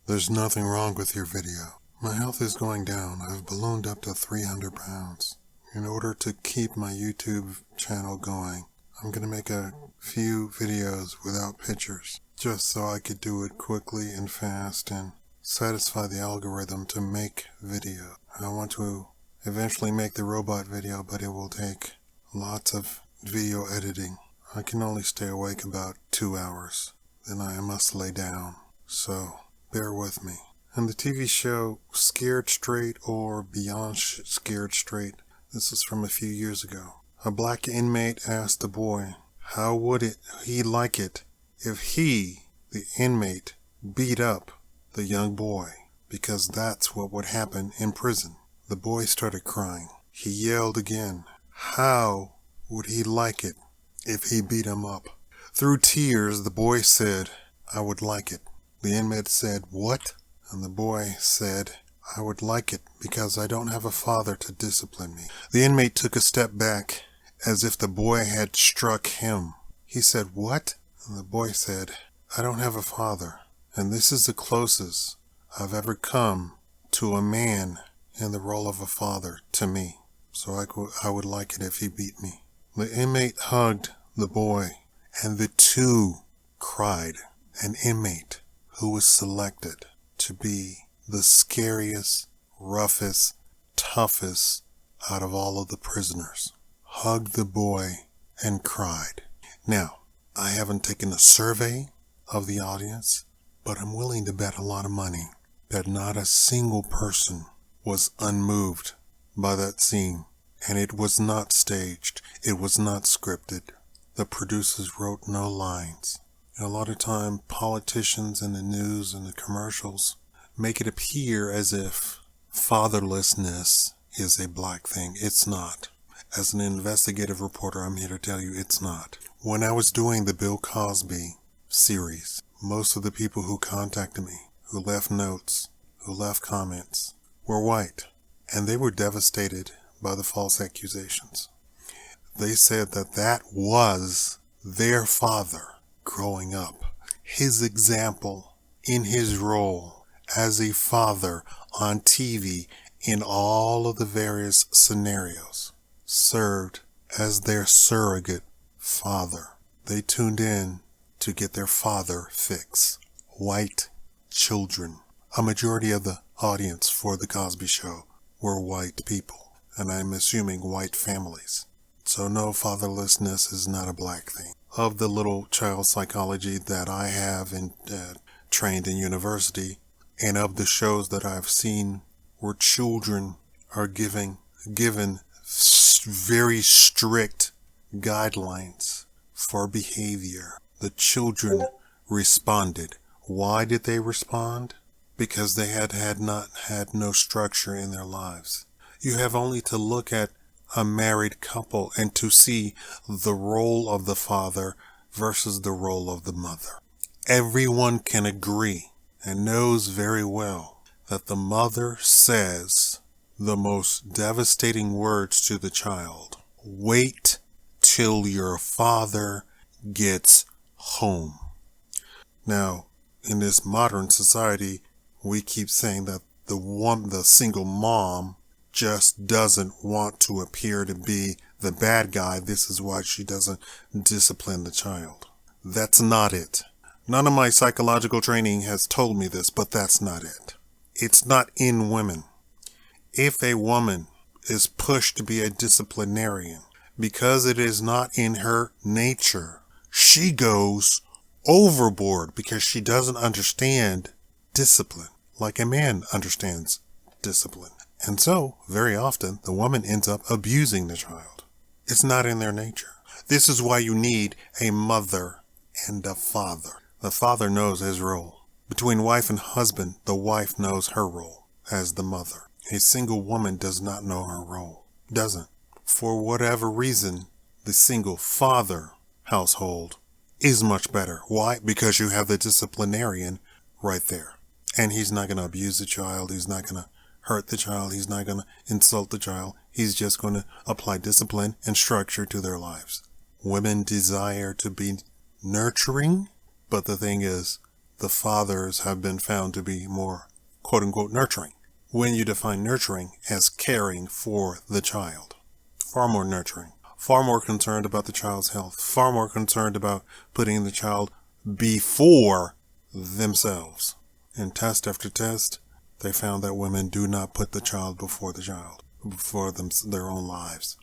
There's nothing wrong with your video. My health is going down. I've ballooned up to 300 pounds. In order to keep my YouTube channel going, I'm going to make a few videos without pictures, just so I could do it quickly and fast and satisfy the algorithm to make video. I want to eventually make the robot video, but it will take lots of video editing. I can only stay awake about 2 hours. Then I must lay down. So bear with me. And the TV show Scared Straight or Beyond Scared Straight, this is from a few years ago. A black inmate asked the boy, how would he like it if he, the inmate, beat up the young boy? Because that's what would happen in prison. The boy started crying. He yelled again, how would he like it if he beat him up? Through tears, the boy said, I would like it. The inmate said, what? And the boy said, I would like it because I don't have a father to discipline me. The inmate took a step back as if the boy had struck him. He said, what? And the boy said, I don't have a father, and this is the closest I've ever come to a man in the role of a father to me. So I would like it if he beat me. The inmate hugged the boy, and the two cried. An inmate who was selected to be the scariest, roughest, toughest out of all of the prisoners, hugged the boy and cried. Now, I haven't taken a survey of the audience, but I'm willing to bet a lot of money that not a single person was unmoved by that scene. And it was not staged. It was not scripted. The producers wrote no lines. A lot of time, politicians in the news and the commercials make it appear as if fatherlessness is a black thing. It's not. As an investigative reporter, I'm here to tell you it's not. When I was doing the Bill Cosby series, most of the people who contacted me, who left notes, who left comments, were white. And they were devastated by the false accusations. They said that that was their father growing up. His example in his role as a father on TV in all of the various scenarios served as their surrogate father. They tuned in to get their father fix. White children. A majority of the audience for The Cosby Show were white people, and I'm assuming white families. So no, fatherlessness is not a black thing. Of the little child psychology that I have trained in university, and of the shows that I've seen where children are given very strict guidelines for behavior, the children responded. Why did they respond? Because they had not had no structure in their lives. You have only to look at a married couple and to see the role of the father versus the role of the mother. Everyone can agree and knows very well that the mother says the most devastating words to the child. Wait till your father gets home. Now, in this modern society, we keep saying that the single mom just doesn't want to appear to be the bad guy. This is why she doesn't discipline the child. That's not it. None of my psychological training has told me this, but that's not it. It's not in women. If a woman is pushed to be a disciplinarian because it is not in her nature, she goes overboard because she doesn't understand discipline like a man understands discipline. And so, very often, the woman ends up abusing the child. It's not in their nature. This is why you need a mother and a father. The father knows his role. Between wife and husband, the wife knows her role as the mother. A single woman does not know her role. Doesn't. For whatever reason, the single father household is much better. Why? Because you have the disciplinarian right there. And he's not going to abuse the child. He's not going to hurt the child. He's not going to insult the child. He's just going to apply discipline and structure to their lives. Women desire to be nurturing, but the thing is, the fathers have been found to be more quote-unquote nurturing. When you define nurturing as caring for the child, far more nurturing, far more concerned about the child's health, far more concerned about putting the child before themselves. In test after test, they found that women do not put the child, before their own lives.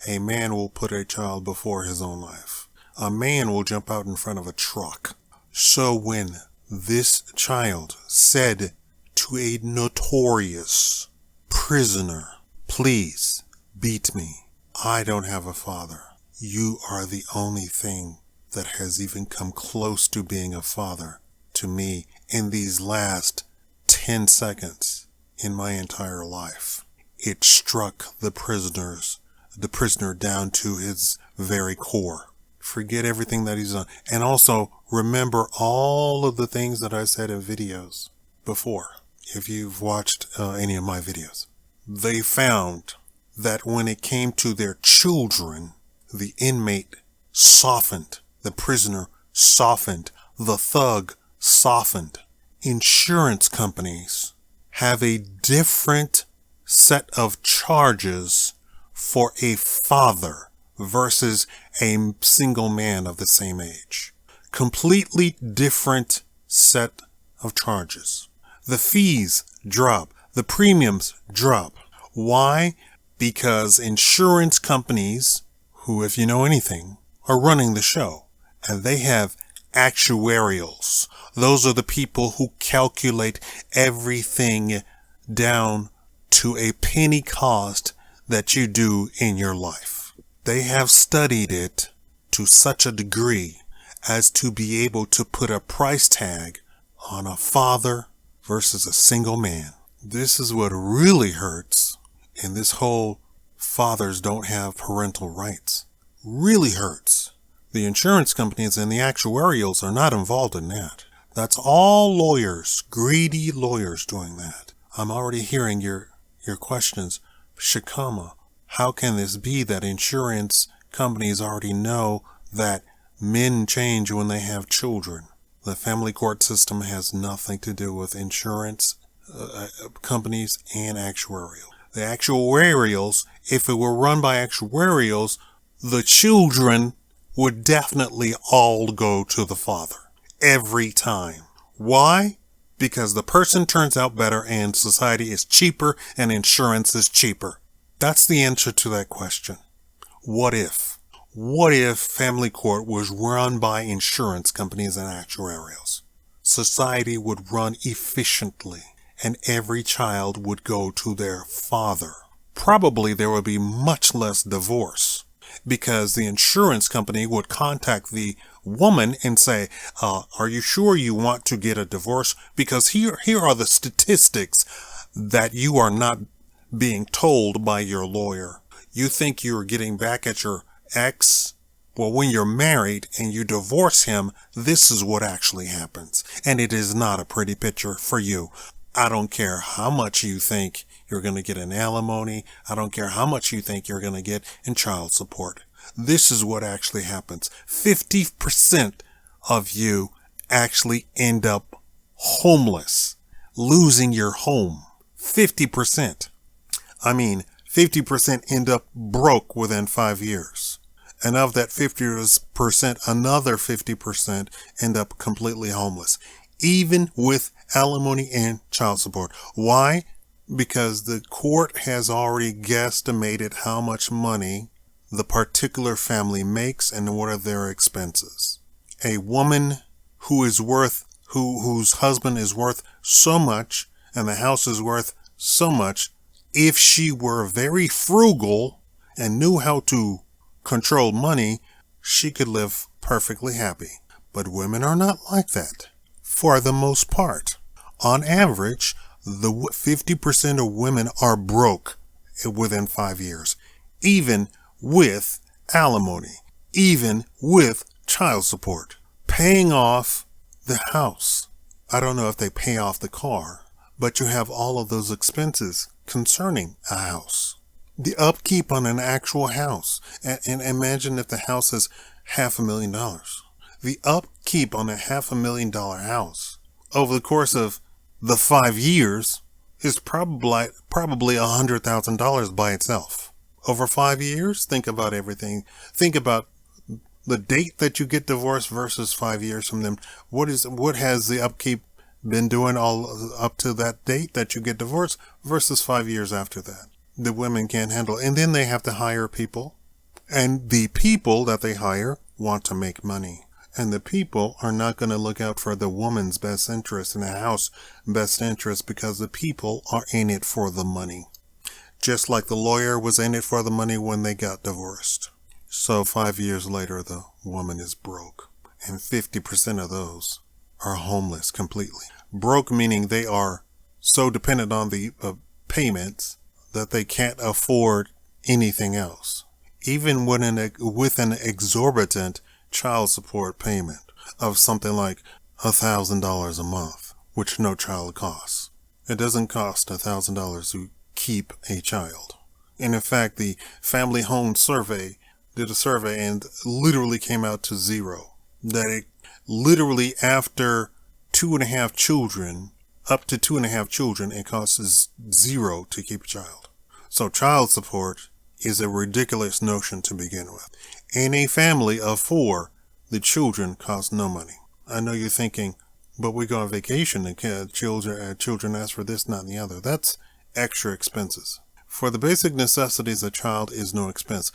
A man will put a child before his own life. A man will jump out in front of a truck. So when this child said to a notorious prisoner, "Please beat me. I don't have a father. You are the only thing that has even come close to being a father to me in these last 10 seconds in my entire life." It struck the prisoner down to his very core. Forget everything that he's done. And also remember all of the things that I said in videos before. If you've watched any of my videos, they found that when it came to their children, the inmate softened, the prisoner softened, the thug softened. Insurance companies have a different set of charges for a father versus a single man of the same age. Completely different set of charges. The fees drop. The premiums drop. Why? Because insurance companies, who, if you know anything, are running the show, and they have actuarials. Those are the people who calculate everything down to a penny cost that you do in your life. They have studied it to such a degree as to be able to put a price tag on a father versus a single man. This is what really hurts in this whole fathers don't have parental rights. Really hurts. The insurance companies and the actuarials are not involved in that. That's all lawyers, greedy lawyers doing that. I'm already hearing your questions. Shakaama, how can this be that insurance companies already know that men change when they have children? The family court system has nothing to do with insurance companies and actuarial. The actuarials, if it were run by actuarials, the children would definitely all go to the father every time. Why? Because the person turns out better and society is cheaper and insurance is cheaper. That's the answer to that question. What if? What if family court was run by insurance companies and actuarials? Society would run efficiently and every child would go to their father. Probably there would be much less divorce because the insurance company would contact the woman and say, are you sure you want to get a divorce? Because here are the statistics that you are not being told by your lawyer. You think you're getting back at your ex? Well, when you're married and you divorce him, this is what actually happens. And it is not a pretty picture for you. I don't care how much you think you're going to get in alimony. I don't care how much you think you're going to get in child support. This is what actually happens. 50% of you actually end up homeless, losing your home. 50%. 50% end up broke within 5 years. And of that 50%, another 50% end up completely homeless, even with alimony and child support. Why? Because the court has already guesstimated how much money the particular family makes and what are their expenses. A woman whose husband is worth so much and the house is worth so much, if she were very frugal and knew how to control money, she could live perfectly happy. But women are not like that, for the most part. On average, the 50% of women are broke within 5 years, even with alimony, even with child support, paying off the house. I don't know if they pay off the car, but you have all of those expenses concerning a house. The upkeep on an actual house, and imagine if the house is $500,000. The upkeep on a $500,000 house over the course of the 5 years is probably $100,000 by itself. Over 5 years, think about everything. Think about the date that you get divorced versus 5 years from them. What has the upkeep been doing all up to that date that you get divorced versus 5 years after that? The women can't handle it. And then they have to hire people. And the people that they hire want to make money. And the people are not going to look out for the woman's best interest and the house's best interest, because the people are in it for the money. Just like the lawyer was in it for the money when they got divorced. So 5 years later, the woman is broke. And 50% of those are homeless completely. Broke meaning they are so dependent on the payments that they can't afford anything else. Even with an exorbitant child support payment of something like $1,000 a month, which no child costs. It doesn't cost $1,000 to keep a child. And in fact, the Family Home Survey did a survey and literally came out to zero. That it literally after 2.5 children, up to 2.5 children, it costs zero to keep a child. So child support is a ridiculous notion to begin with. In a family of 4, the children cost no money. I know you're thinking, but we go on vacation and children ask for this, not and the other. That's extra expenses. For the basic necessities, a child is no expense.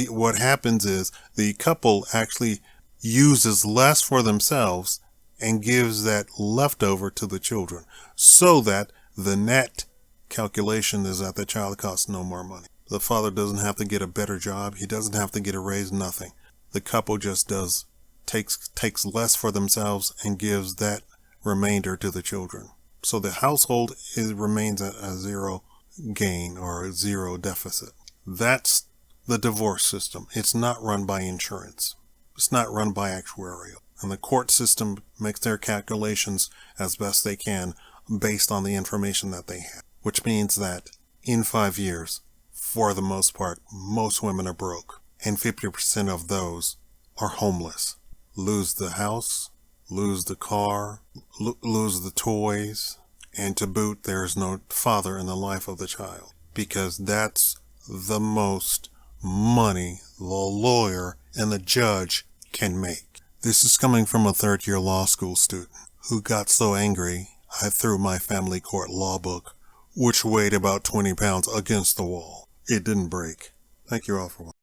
What happens is the couple actually uses less for themselves and gives that leftover to the children, so that the net calculation is that the child costs no more money. The father doesn't have to get a better job. He doesn't have to get a raise, nothing. The couple just takes less for themselves and gives that remainder to the children. So the household remains at a zero gain or a zero deficit. That's the divorce system. It's not run by insurance. It's not run by actuarial. And the court system makes their calculations as best they can based on the information that they have. Which means that in 5 years, for the most part, most women are broke. And 50% of those are homeless. Lose the house, lose the car, lose the toys, and to boot, there's no father in the life of the child. Because that's the most money the lawyer and the judge can make. This is coming from a third-year law school student who got so angry, I threw my family court law book, which weighed about 20 pounds, against the wall. It didn't break. Thank you all for watching.